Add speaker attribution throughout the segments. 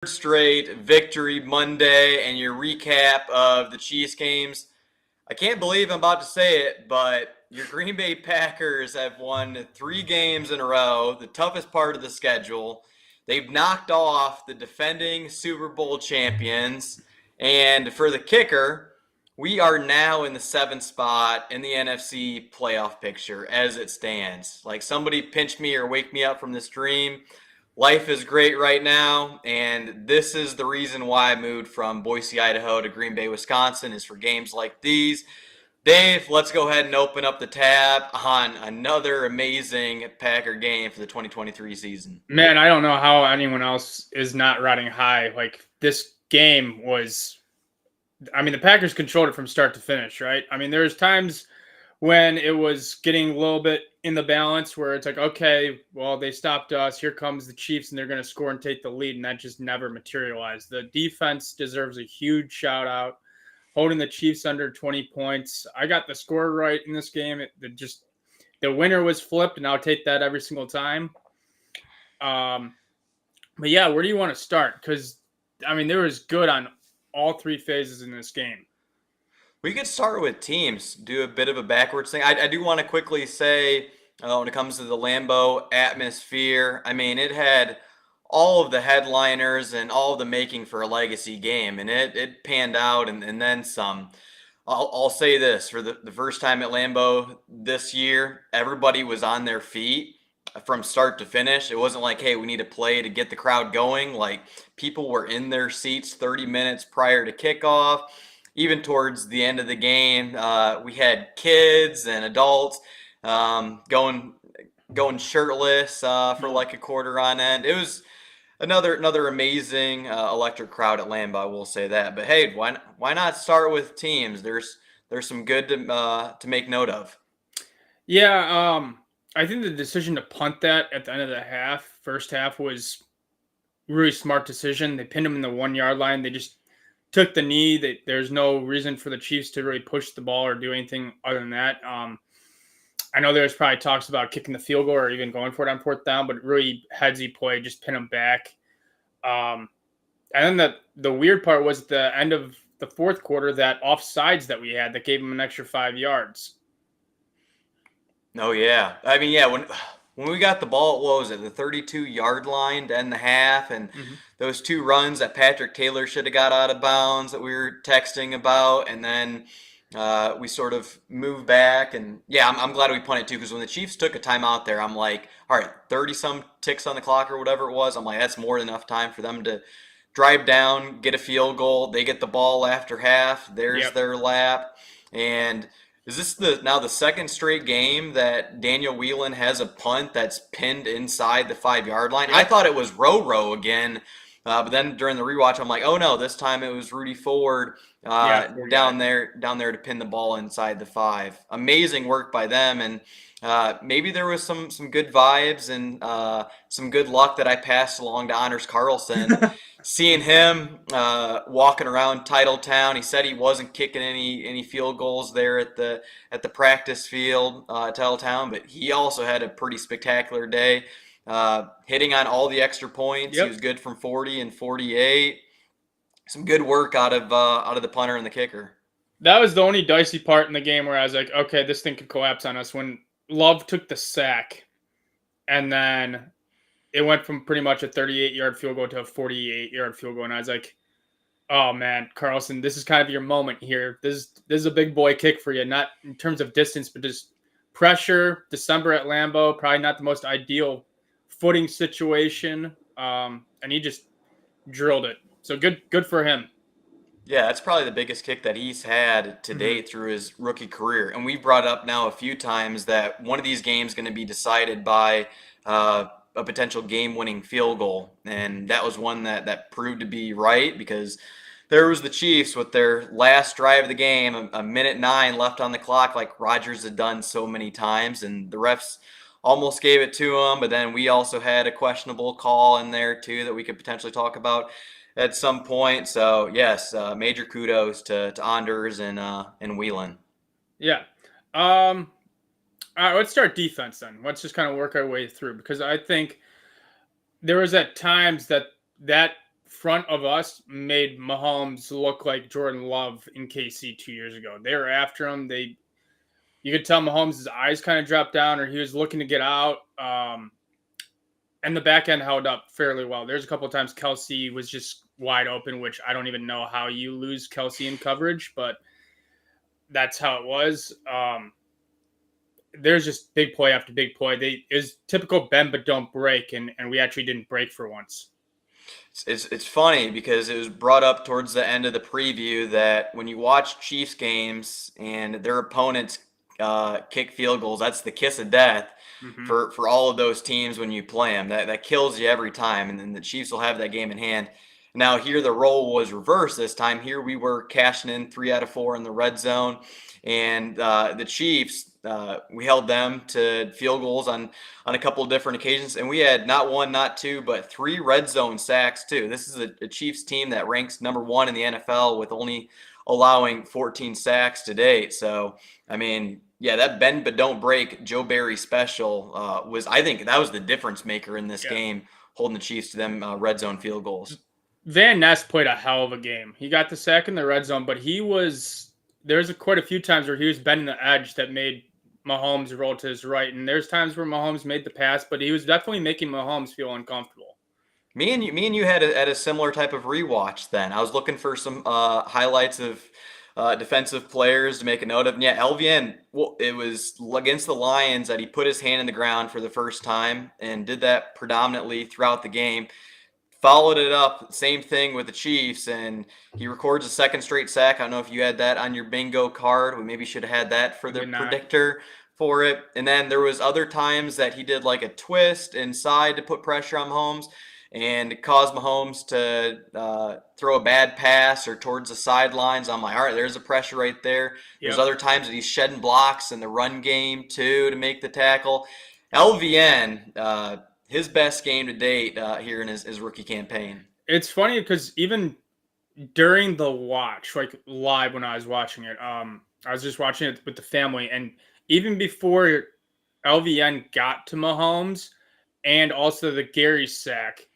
Speaker 1: Straight victory Monday and your recap of the Chiefs games. I can't believe I'm about to say it, but your Green Bay Packers have won 3 games in a row, the toughest part of the schedule. They've knocked off the defending Super Bowl champions. And for the kicker, we are now in the 7th spot in the NFC playoff picture as it stands. Like somebody pinch me or wake me up from this dream. Life is great right now, and this is the reason why I moved from Boise, Idaho to Green Bay, Wisconsin, is for games like these. Dave, let's go ahead and open up the tab on another amazing Packer game for the 2023 season.
Speaker 2: Man, I don't know how anyone else is not riding high. Like this game was, the Packers controlled it from start to finish, right? There's times when it was getting a little bit in the balance where it's like, okay, well, they stopped us. Here comes the Chiefs, and they're going to score and take the lead, and that just never materialized. The defense deserves a huge shout out, holding the Chiefs under 20 points. I got the score right in this game. The winner was flipped, and I'll take that every single time. But yeah, where do you want to start? Because there was good on all three phases in this game.
Speaker 1: We could start with teams, do a bit of a backwards thing. I do want to quickly say, when it comes to the Lambeau atmosphere, it had all of the headliners and all of the making for a legacy game, and it panned out and then some. I'll say this, for the first time at Lambeau this year, everybody was on their feet from start to finish. It wasn't like, hey, we need to play to get the crowd going. Like, people were in their seats 30 minutes prior to kickoff. Even towards the end of the game, we had kids and adults going shirtless for like a quarter on end. It was another amazing electric crowd at Lambeau, I will say that. But hey, why not start with teams? There's some good to make note of.
Speaker 2: Yeah, I think the decision to punt that at the end of the first half, was a really smart decision. They pinned him in the 1 yard line. They just took the knee. There's no reason for the Chiefs to really push the ball or do anything other than that. I know there's probably talks about kicking the field goal or even going for it on 4th down, but really headsy play, just pin them back. And then the weird part was at the end of the 4th quarter, that offsides that we had that gave them an extra 5 yards.
Speaker 1: Oh yeah, when we got the ball, what was it, the 32-yard line to end the half, and those 2 runs that Patrick Taylor should have got out of bounds that we were texting about, and then we sort of moved back, and yeah, I'm glad we punted too, because when the Chiefs took a timeout there, I'm like, all right, 30-some ticks on the clock or whatever it was, I'm like, that's more than enough time for them to drive down, get a field goal. They get the ball after half. There's their lap, and is this now the second straight game that Daniel Whelan has a punt that's pinned inside the 5-yard line? I thought it was Row again, but then during the rewatch, I'm like, oh no, this time it was Rudy Ford down there to pin the ball inside the 5. Amazing work by them, and maybe there was some good vibes and some good luck that I passed along to Anders Carlson. Seeing him walking around Titletown, he said he wasn't kicking any field goals there at the practice field at Titletown, but he also had a pretty spectacular day, hitting on all the extra points. He was good from 40 and 48. Some good work out of the punter and the kicker.
Speaker 2: That was the only dicey part in the game where I was like, okay, this thing could collapse on us, when Love took the sack, and then it went from pretty much a 38-yard field goal to a 48-yard field goal, and I was like, oh man, Carlson, this is kind of your moment here. This is a big boy kick for you, not in terms of distance, but just pressure. December at Lambeau, probably not the most ideal footing situation, and he just drilled it. So good for him.
Speaker 1: Yeah, that's probably the biggest kick that he's had to date through his rookie career. And we've brought up now a few times that one of these games is going to be decided by a potential game-winning field goal. And that was one that proved to be right, because there was the Chiefs with their last drive of the game, a minute 9 left on the clock, like Rodgers had done so many times. And the refs almost gave it to him, but then we also had a questionable call in there too that we could potentially talk about at some point. So yes, major kudos to Anders and Whelan.
Speaker 2: Yeah. All right, let's start defense then. Let's just kind of work our way through, because I think there was at times that front of us made Mahomes look like Jordan Love in KC 2 years ago. They were after him. You could tell Mahomes' eyes kind of dropped down, or he was looking to get out. And the back end held up fairly well. There's a couple of times Kelsey was just wide open, which I don't even know how you lose Kelsey in coverage, but that's how it was. There's just big play after big play. Is typical bend but don't break, and we actually didn't break for once.
Speaker 1: It's funny because it was brought up towards the end of the preview that when you watch Chiefs games and their opponents kick field goals, that's the kiss of death for all of those teams when you play them. That kills you every time, and then the Chiefs will have that game in hand. Now here the role was reversed this time. Here we were cashing in 3 out of 4 in the red zone, and the Chiefs, we held them to field goals on a couple of different occasions, and we had not 1, not 2, but 3 red zone sacks too. This is a Chiefs team that ranks number 1 in the NFL with only allowing 14 sacks to date. So I mean, yeah, that bend but don't break Joe Barry special was, I think that was the difference maker in this game, holding the Chiefs to them red zone field goals.
Speaker 2: Van Ness played a hell of a game. He got the sack in the red zone, but there's quite a few times where he was bending the edge that made Mahomes roll to his right. And there's times where Mahomes made the pass, but he was definitely making Mahomes feel uncomfortable.
Speaker 1: Me and you had a similar type of rewatch then. I was looking for some highlights of defensive players to make a note of. And yeah, LVN, well, it was against the Lions that he put his hand in the ground for the first time and did that predominantly throughout the game. Followed it up, same thing with the Chiefs, and he records a second straight sack. I don't know if you had that on your bingo card. We maybe should have had that for the predictor for it. And then there was other times that he did like a twist inside to put pressure on Mahomes and caused Mahomes to throw a bad pass or towards the sidelines. I'm like, all right, there's a pressure right there. There's other times that he's shedding blocks in the run game too to make the tackle. LVN, his best game to date here in his rookie campaign.
Speaker 2: It's funny because even during the watch, like live when I was watching it, I was just watching it with the family, and even before LVN got to Mahomes and also the Gary sack,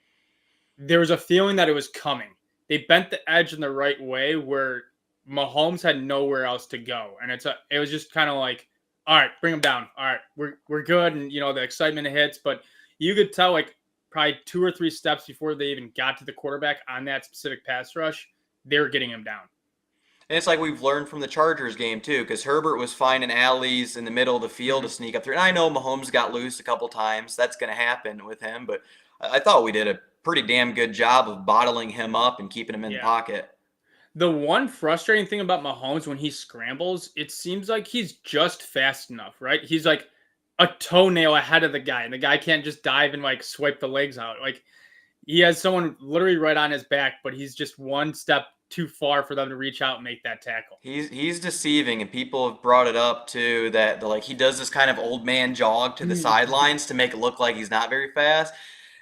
Speaker 2: there was a feeling that it was coming. They bent the edge in the right way where Mahomes had nowhere else to go, and it was just kind of like, all right, bring him down. All right, we're good, and the excitement hits, but you could tell like probably 2 or 3 steps before they even got to the quarterback on that specific pass rush, they were getting him down.
Speaker 1: And it's like we've learned from the Chargers game too, because Herbert was finding alleys in the middle of the field to sneak up through. And I know Mahomes got loose a couple times. That's going to happen with him, but I thought we did a pretty damn good job of bottling him up and keeping him in the pocket.
Speaker 2: The one frustrating thing about Mahomes when he scrambles, it seems like he's just fast enough, right? He's like a toenail ahead of the guy, and the guy can't just dive and like swipe the legs out. Like he has someone literally right on his back, but he's just one step too far for them to reach out and make that tackle.
Speaker 1: He's deceiving, and people have brought it up too that like he does this kind of old man jog to the sidelines to make it look like he's not very fast.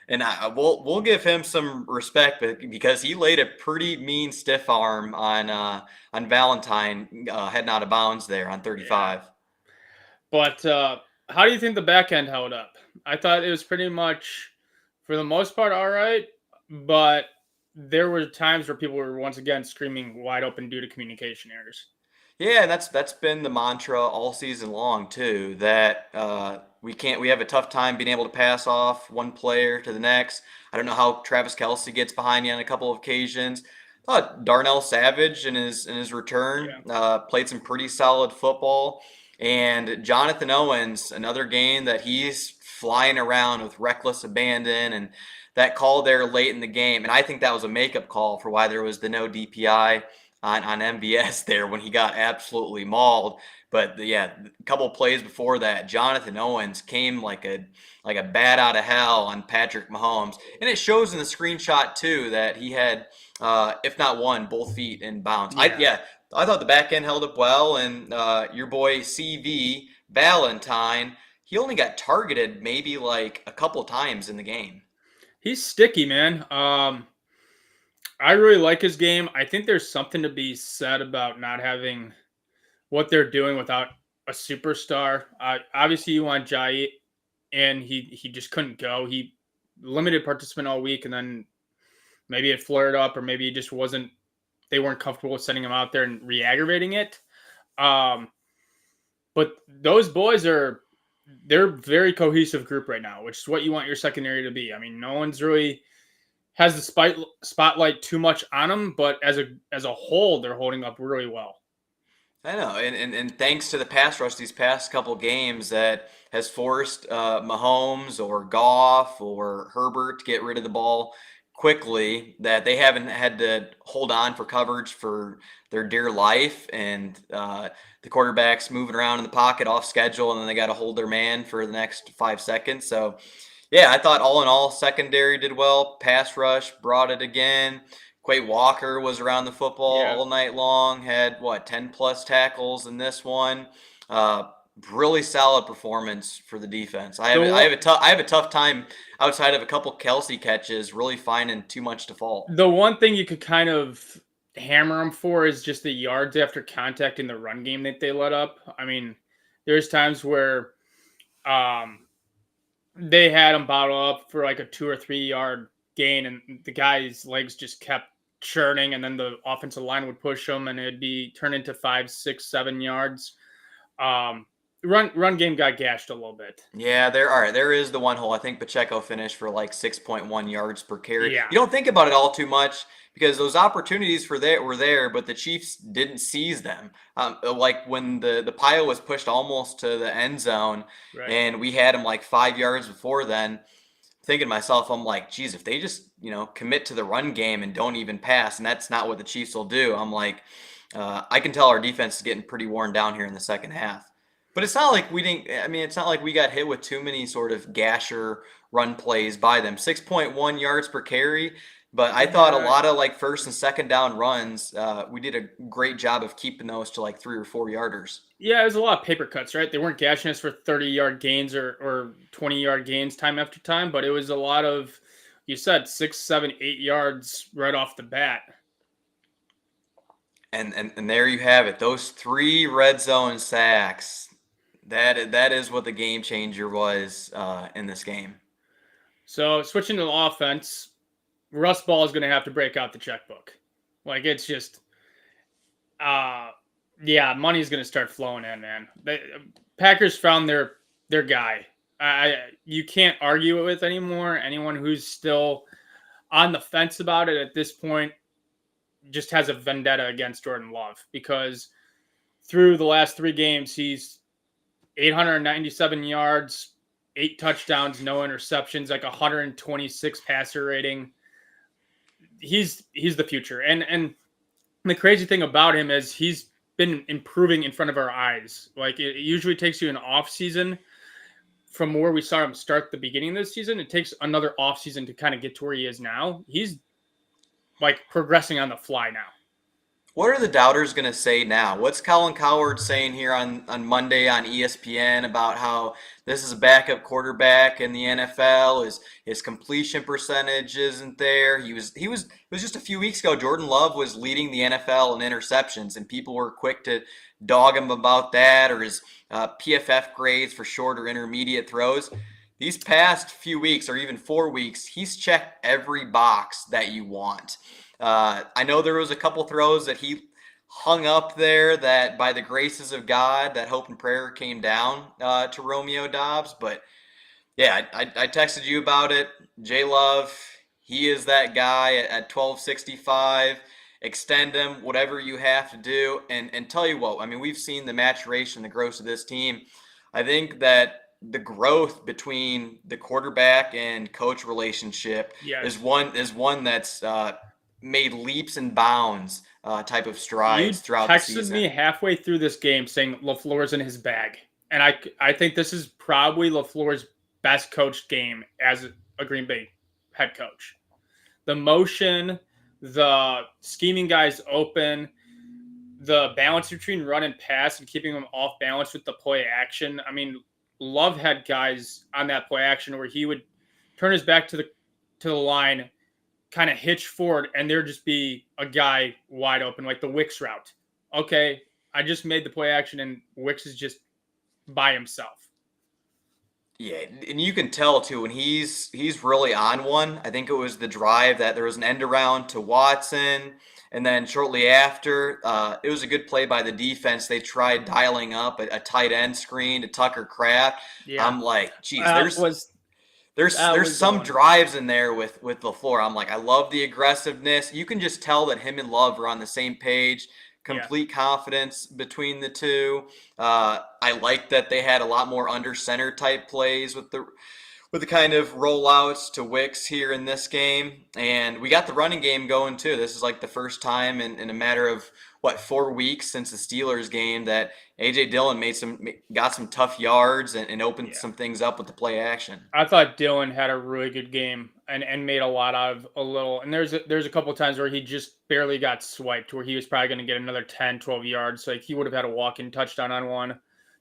Speaker 1: And we'll give him some respect because he laid a pretty mean stiff arm on Valentine heading out of bounds there on 35.
Speaker 2: Yeah. But how do you think the back end held up? I thought it was pretty much, for the most part, all right. But there were times where people were once again screaming wide open due to communication errors.
Speaker 1: Yeah, and that's been the mantra all season long too. That we have a tough time being able to pass off one player to the next. I don't know how Travis Kelce gets behind you on a couple of occasions. I thought Darnell Savage in his return played some pretty solid football. And Jonathan Owens, another game that he's flying around with reckless abandon, and that call there late in the game. And I think that was a makeup call for why there was the no DPI on MVS there when he got absolutely mauled. But a couple of plays before that, Jonathan Owens came like a bat out of hell on Patrick Mahomes. And it shows in the screenshot too that he had, if not one, both feet in bounds. I thought the back end held up well, and your boy CV Valentine, he only got targeted maybe like a couple times in the game.
Speaker 2: He's sticky, man. I really like his game. I think there's something to be said about not having what they're doing without a superstar. Obviously, you want Jai, and he just couldn't go. He limited participant all week, and then Maybe it flared up, or maybe it just wasn't. They weren't comfortable with sending him out there and re-aggravating it. But those boys they're a very cohesive group right now, which is what you want your secondary to be. I mean, no one's really has the spotlight too much on them, but as a whole, they're holding up really well.
Speaker 1: I know, and thanks to the pass rush these past couple games that has forced Mahomes or Goff or Herbert to get rid of the ball quickly, that they haven't had to hold on for coverage for their dear life, and the quarterback's moving around in the pocket off schedule, and then they got to hold their man for the next 5 seconds. So, yeah, I thought all in all, secondary did well. Pass rush brought it again. Quay Walker was around the football all night long, had 10 plus tackles in this one. Really solid performance for the defense. I have a tough time outside of a couple Kelsey catches really finding too much to fault.
Speaker 2: The one thing you could kind of hammer them for is just the yards after contact in the run game that they let up. I mean, there's times where they had him bottle up for like a 2 or 3 yard gain, and the guy's legs just kept churning, and then the offensive line would push him, and it'd be turned into 5, 6, 7 yards. Run game got gashed a little bit.
Speaker 1: Yeah, there is the one hole. I think Pacheco finished for like 6.1 yards per carry.
Speaker 2: Yeah.
Speaker 1: You don't think about it all too much because those opportunities were there, but the Chiefs didn't seize them. Like when the pile was pushed almost to the end zone,
Speaker 2: Right.
Speaker 1: and we had him like 5 yards before then. Thinking to myself, I'm like, geez, if they just commit to the run game and don't even pass, and that's not what the Chiefs will do. I'm like, I can tell our defense is getting pretty worn down here in the second half. But it's not like we didn't. I mean, it's not like we got hit with too many sort of gasher run plays by them. 6.1 yards per carry. But I thought a lot of like first and second down runs, we did a great job of keeping those to like 3 or 4 yarders.
Speaker 2: Yeah, it was a lot of paper cuts, right? They weren't gashing us for 30-yard gains or 20-yard gains time after time, but it was a lot of, you said, 6, 7, 8 yards right off the bat.
Speaker 1: And there you have it. Those 3 red zone sacks. That is what the game changer was in this game.
Speaker 2: So switching to the offense, Russ Ball is going to have to break out the checkbook. Like, it's just, money's going to start flowing in, man. Packers found their guy. You can't argue it with anymore. Anyone who's still on the fence about it at this point just has a vendetta against Jordan Love, because through the last 3 games, he's 897 yards, 8 touchdowns, no interceptions, like 126 passer rating. He's the future. And the crazy thing about him is he's been improving in front of our eyes. Like, it usually takes you an off season from where we saw him start the beginning of this season. It takes another off season to kind of get to where he is now. He's like progressing on the fly now.
Speaker 1: What are the doubters going to say now? What's Colin Cowherd saying here on Monday on ESPN about how this is a backup quarterback in the NFL? His completion percentage isn't there. It was just a few weeks ago, Jordan Love was leading the NFL in interceptions, and people were quick to dog him about that, or his PFF grades for short or intermediate throws. These past few weeks, or even 4 weeks, he's checked every box that you want. I know there was a couple throws that he hung up there that by the graces of God, that hope and prayer came down to Romeo Doubs. But yeah, I texted you about it. J Love, he is that guy at 1265. Extend him, whatever you have to do. And tell you what, I mean, we've seen the maturation, the growth of this team. I think that the growth between the quarterback and coach relationship is one that's made leaps and bounds type of strides throughout the season.
Speaker 2: You texted me halfway through this game saying LaFleur's in his bag. And I think this is probably LaFleur's best coached game as a Green Bay head coach. The motion, the scheming guys open, the balance between run and pass and keeping them off balance with the play action. I mean, Love had guys on that play action where he would turn his back to the line, kind of hitch forward, and there'd just be a guy wide open, like the Wicks route. Okay, I just made the play action, and Wicks is just by himself.
Speaker 1: Yeah, and you can tell too when he's really on one. I think it was the drive that there was an end around to Watson, and then shortly after, it was a good play by the defense. They tried dialing up a tight end screen to Tucker Kraft.
Speaker 2: Yeah,
Speaker 1: I'm like, geez,
Speaker 2: that was
Speaker 1: there's
Speaker 2: the
Speaker 1: some
Speaker 2: one.
Speaker 1: drives in there with LaFleur. I'm like, I love the aggressiveness. You can just tell that him and Love are on the same page.
Speaker 2: Yeah,
Speaker 1: Complete confidence between the two. I like that they had a lot more under center type plays with the kind of rollouts to Wicks here in this game. And we got the running game going too. This is like the first time in a matter of what 4 weeks since the Steelers game that AJ Dillon got some tough yards and opened
Speaker 2: yeah.
Speaker 1: some things up with the play action.
Speaker 2: I thought Dylan had a really good game and made a lot out of a little. And there's a couple times where he just barely got swiped, where he was probably going to get another 10, 12 yards. Like he would have had a walk-in touchdown on one.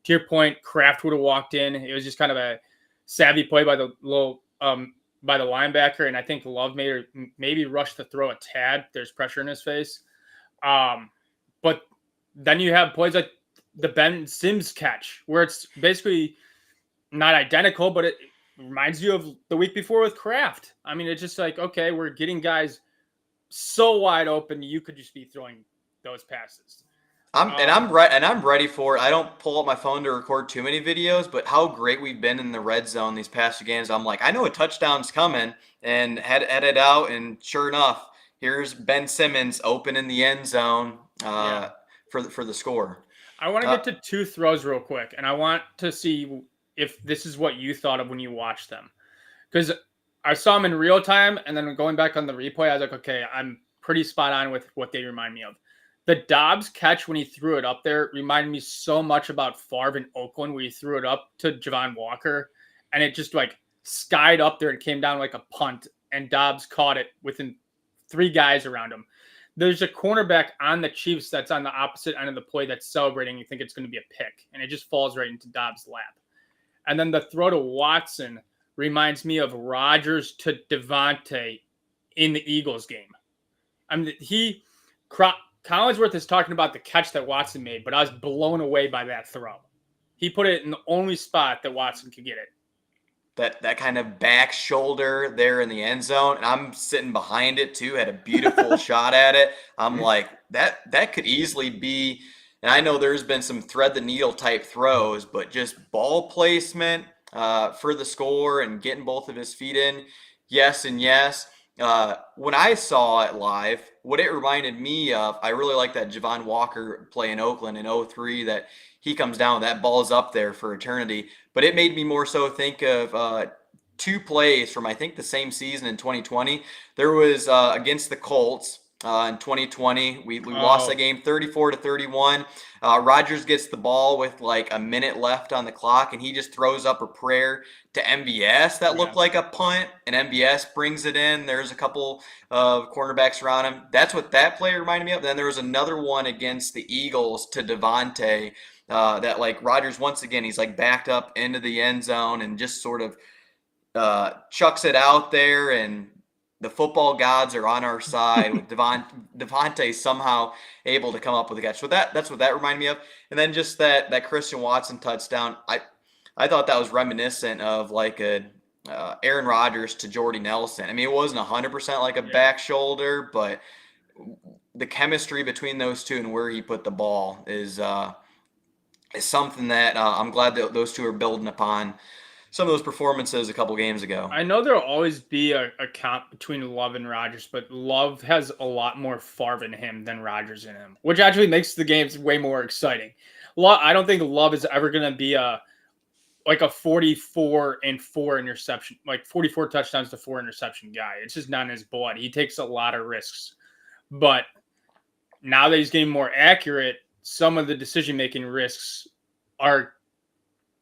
Speaker 2: To your point, Kraft would have walked in. It was just kind of a savvy play by the by the linebacker, and I think Love maybe rushed the throw a tad. There's pressure in his face. But then you have plays like the Ben Sims catch, where it's basically not identical, but it reminds you of the week before with Kraft. I mean, it's just like, okay, we're getting guys so wide open, you could just be throwing those passes.
Speaker 1: I'm ready for it. I don't pull up my phone to record too many videos, but how great we've been in the red zone these past few games. I'm like, I know a touchdown's coming, and had it out, and sure enough, here's Ben Simmons open in the end zone for the score.
Speaker 2: I want to get to two throws real quick, and I want to see if this is what you thought of when you watched them, because I saw them in real time, and then going back on the replay, I was like, okay, I'm pretty spot on with what they remind me of. The Dobbs catch when he threw it up there reminded me so much about Favre in Oakland, where he threw it up to Javon Walker, and it just like skied up there and came down like a punt, and Dobbs caught it within 3 guys around him. There's a cornerback on the Chiefs that's on the opposite end of the play that's celebrating. You think it's going to be a pick, and it just falls right into Dobbs' lap. And then the throw to Watson reminds me of Rodgers to Devontae in the Eagles game. I mean, Collinsworth is talking about the catch that Watson made, but I was blown away by that throw. He put it in the only spot that Watson could get it.
Speaker 1: That kind of back shoulder there in the end zone, and I'm sitting behind it too. Had a beautiful shot at it. I'm like, that could easily be. And I know there's been some thread the needle type throws, but just ball placement for the score and getting both of his feet in, yes and yes. When I saw it live, what it reminded me of, I really like that Javon Walker play in Oakland in 03 that he comes down, that ball's up there for eternity. But it made me more so think of 2 plays from, I think, the same season in 2020. There was against the Colts in 2020. We lost that game 34-31. Rodgers gets the ball with like a minute left on the clock, and he just throws up a prayer to MBS that looked like a punt, and MBS brings it in. There's a couple of cornerbacks around him. That's what that play reminded me of. Then there was another one against the Eagles to Devontae that like Rodgers, once again, he's like backed up into the end zone and just sort of chucks it out there, and the football gods are on our side with Devontae somehow able to come up with a catch. So that's what that reminded me of. And then just that Christian Watson touchdown, I thought that was reminiscent of like a Aaron Rodgers to Jordy Nelson. I mean, it wasn't 100% like a back shoulder, but the chemistry between those two and where he put the ball is something that I'm glad that those two are building upon some of those performances a couple games ago.
Speaker 2: I know there'll always be a comp between Love and Rodgers, but Love has a lot more Favre in him than Rodgers in him, which actually makes the games way more exciting. I don't think Love is ever going to be a 44 and 4 interception, like 44 touchdowns to 4 interception guy. It's just not in his blood. He takes a lot of risks. But now that he's getting more accurate, some of the decision-making risks are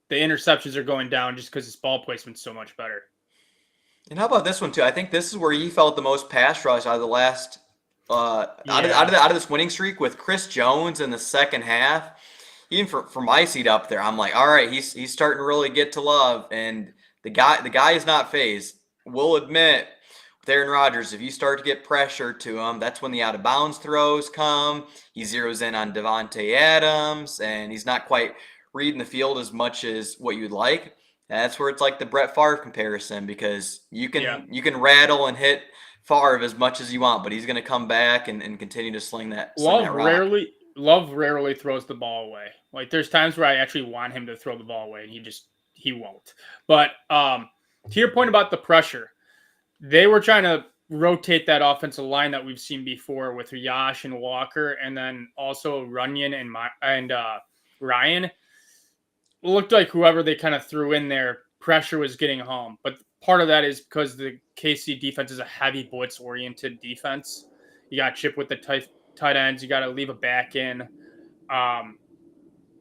Speaker 2: the interceptions are going down just because his ball placement's so much better.
Speaker 1: And how about this one too? I think this is where he felt the most pass rush out of the last out of this winning streak with Chris Jones in the second half. Even for my seat up there, I'm like, all right, he's starting to really get to Love, and the guy is not phased. We'll admit with Aaron Rodgers, if you start to get pressure to him, that's when the out of bounds throws come. He zeroes in on Devontae Adams, and he's not quite reading the field as much as what you'd like. That's where it's like the Brett Favre comparison, because you
Speaker 2: Yeah.
Speaker 1: can rattle and hit Favre as much as you want, but he's going to come back and continue to sling that rock.
Speaker 2: Love rarely throws the ball away. Like there's times where I actually want him to throw the ball away and he won't. But to your point about the pressure, they were trying to rotate that offensive line that we've seen before with Yash and Walker, and then also Runyon and Ryan. It looked like whoever they kind of threw in there, pressure was getting home. But part of that is because the KC defense is a heavy blitz oriented defense. You got Chip with the tight ends. You got to leave a back in.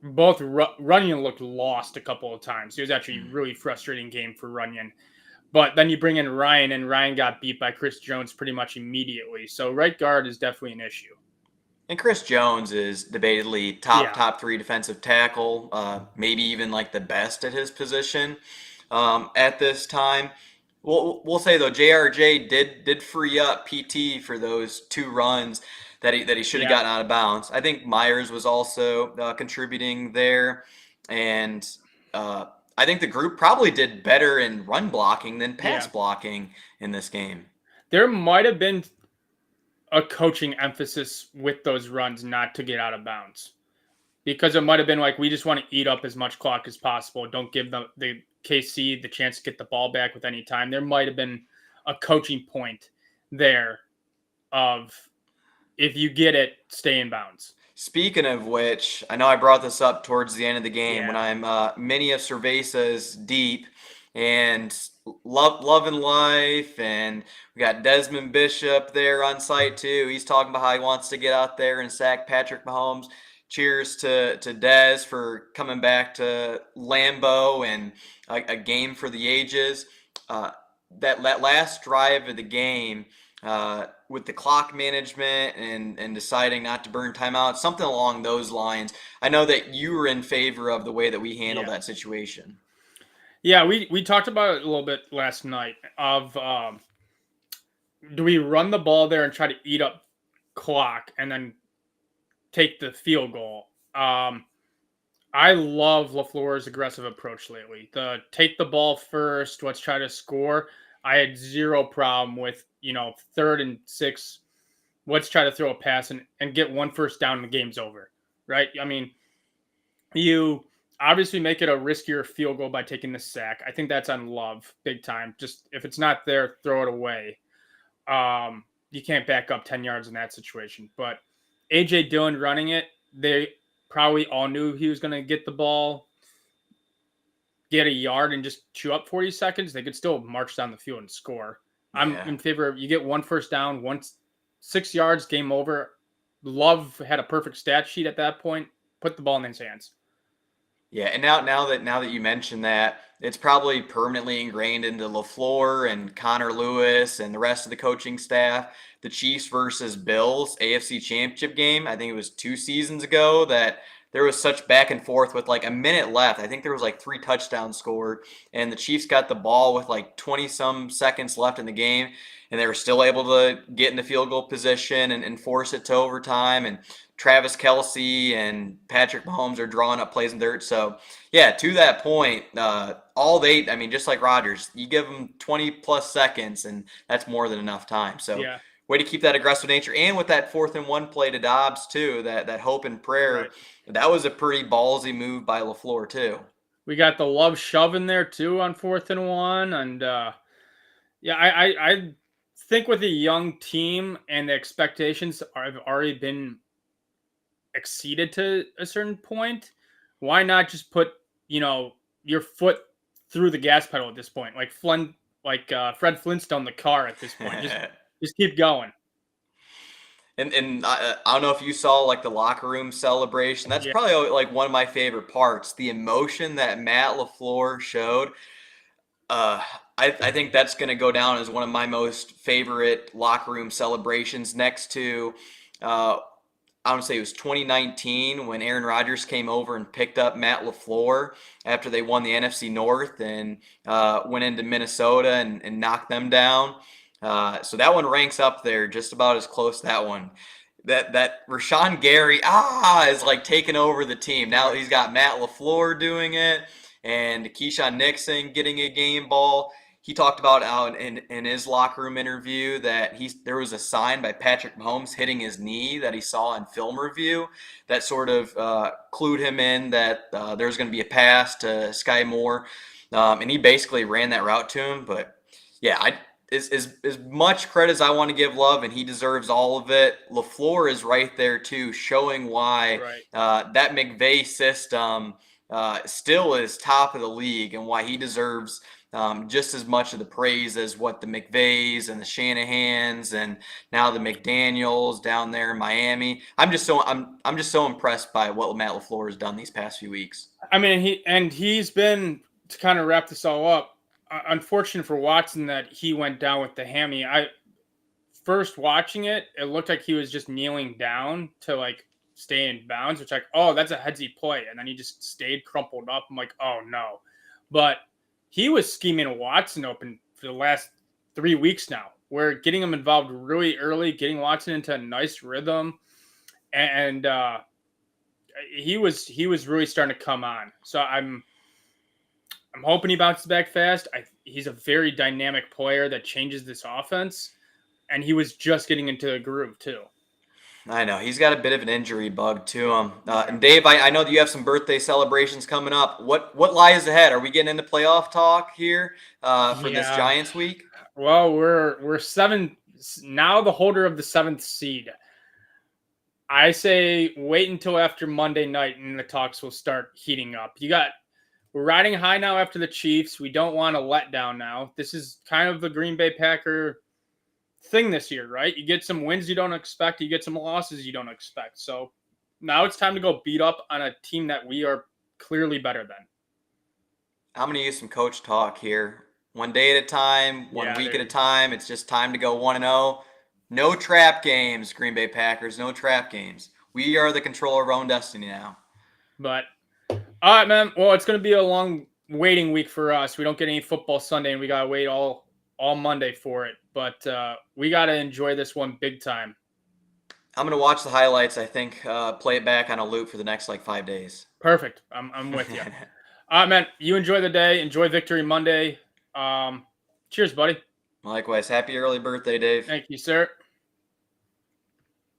Speaker 2: Both Runyon looked lost a couple of times. It was actually a really frustrating game for Runyon. But then you bring in Ryan, and Ryan got beat by Chris Jones pretty much immediately. So right guard is definitely an issue.
Speaker 1: And Chris Jones is debatably top 3 defensive tackle, maybe even like the best at his position at this time. We'll say though, JRJ did free up PT for those 2 runs that he should have gotten out of bounds. I think Myers was also contributing there, and I think the group probably did better in run blocking than pass blocking in this game.
Speaker 2: There might have been a coaching emphasis with those runs not to get out of bounds, because it might have been like, we just want to eat up as much clock as possible. Don't give the KC the chance to get the ball back with any time. There might have been a coaching point there of, if you get it, stay in bounds.
Speaker 1: Speaking of which, I know I brought this up towards the end of the game when I'm many of Cerveza's deep and loving life, and we got Desmond Bishop there on site too. He's talking about how he wants to get out there and sack Patrick Mahomes. Cheers to Dez for coming back to Lambeau and a game for the ages. That last drive of the game, with the clock management and deciding not to burn timeouts, something along those lines. I know that you were in favor of the way that we handled that situation.
Speaker 2: Yeah, we talked about it a little bit last night of do we run the ball there and try to eat up clock and then take the field goal? I love LaFleur's aggressive approach lately. The take the ball first, let's try to score. I had zero problem with, 3rd and 6. Let's try to throw a pass and get 1 first down and the game's over, right? I mean, you obviously make it a riskier field goal by taking the sack. I think that's on Love big time. Just if it's not there, throw it away. You can't back up 10 yards in that situation. But A.J. Dillon running it, they probably all knew he was going to get the ball, get a yard, and just chew up 40 seconds. They could still march down the field and score. I'm in favor of, you get 1 first down, 6 yards, game over. Love had a perfect stat sheet at that point. Put the ball in his hands.
Speaker 1: Yeah, and now that you mentioned that, it's probably permanently ingrained into LaFleur and Connor Lewis and the rest of the coaching staff. The Chiefs versus Bills AFC Championship game, I think it was 2 seasons ago, that there was such back and forth with like a minute left. I think there was like 3 touchdowns scored, and the Chiefs got the ball with like 20-some seconds left in the game, and they were still able to get into field goal position and force it to overtime. And Travis Kelce and Patrick Mahomes are drawing up plays in dirt. So, yeah, to that point, just like Rodgers, you give them 20-plus seconds, and that's more than enough time. So, way to keep that aggressive nature. And with that 4th and 1 play to Dobbs, too, that hope and prayer, that was a pretty ballsy move by LaFleur, too.
Speaker 2: We got the Love shove in there, too, on 4th and 1. And, I think with a young team and the expectations have already been exceeded to a certain point, why not just put, your foot through the gas pedal at this point? Like Fred Flintstone, the car at this point. Just keep going.
Speaker 1: And I don't know if you saw like the locker room celebration. That's probably like one of my favorite parts. The emotion that Matt LaFleur showed. I think that's going to go down as one of my most favorite locker room celebrations, next to, I want to say it was 2019 when Aaron Rodgers came over and picked up Matt LaFleur after they won the NFC North and went into Minnesota and knocked them down. So that one ranks up there, just about as close to that one. That Rashawn Gary is like taking over the team. Now he's got Matt LaFleur doing it, and Keyshawn Nixon getting a game ball. He talked about out in his locker room interview that there was a sign by Patrick Mahomes hitting his knee that he saw in film review that sort of clued him in that there's going to be a pass to Sky Moore, and he basically ran that route to him. But yeah, as much credit as I want to give Love, and he deserves all of it, LaFleur is right there too, showing why that McVay system still is top of the league and why he deserves just as much of the praise as what the McVays and the Shanahans and now the McDaniels down there in Miami. I'm just so impressed by what Matt LaFleur has done these past few weeks.
Speaker 2: I mean, he's been, to kind of wrap this all up, unfortunate for Watson that he went down with the hammy. First watching it looked like he was just kneeling down to like stay in bounds, which that's a headsy play, and then he just stayed crumpled up. I'm like, oh no, but he was scheming Watson open for the last 3 weeks now. We're getting him involved really early, getting Watson into a nice rhythm, and he was really starting to come on. So I'm hoping he bounces back fast. He's a very dynamic player that changes this offense, and he was just getting into the groove too.
Speaker 1: I know. He's got a bit of an injury bug to him. And Dave, I know that you have some birthday celebrations coming up. What lies ahead? Are we getting into playoff talk here for this Giants week?
Speaker 2: Well, we're 7 now, the holder of the 7th seed. I say wait until after Monday night and the talks will start heating up. We're riding high now after the Chiefs. We don't want to let down now. This is kind of the Green Bay Packer thing this year, right? You get some wins you don't expect. You get some losses you don't expect. So now it's time to go beat up on a team that we are clearly better than.
Speaker 1: I'm going to use some coach talk here. One day at a time, one week at a time. It's just time to go 1-0. No trap games, Green Bay Packers. No trap games. We are the controller of our own destiny now.
Speaker 2: But all right, man. Well, it's going to be a long waiting week for us. We don't get any football Sunday, and we got to wait all Monday for it. But we got to enjoy this one big time.
Speaker 1: I'm going to watch the highlights, I think, play it back on a loop for the next 5 days.
Speaker 2: Perfect. I'm with you. All right, man. You enjoy the day. Enjoy Victory Monday. Cheers, buddy.
Speaker 1: Likewise. Happy early birthday, Dave.
Speaker 2: Thank you, sir.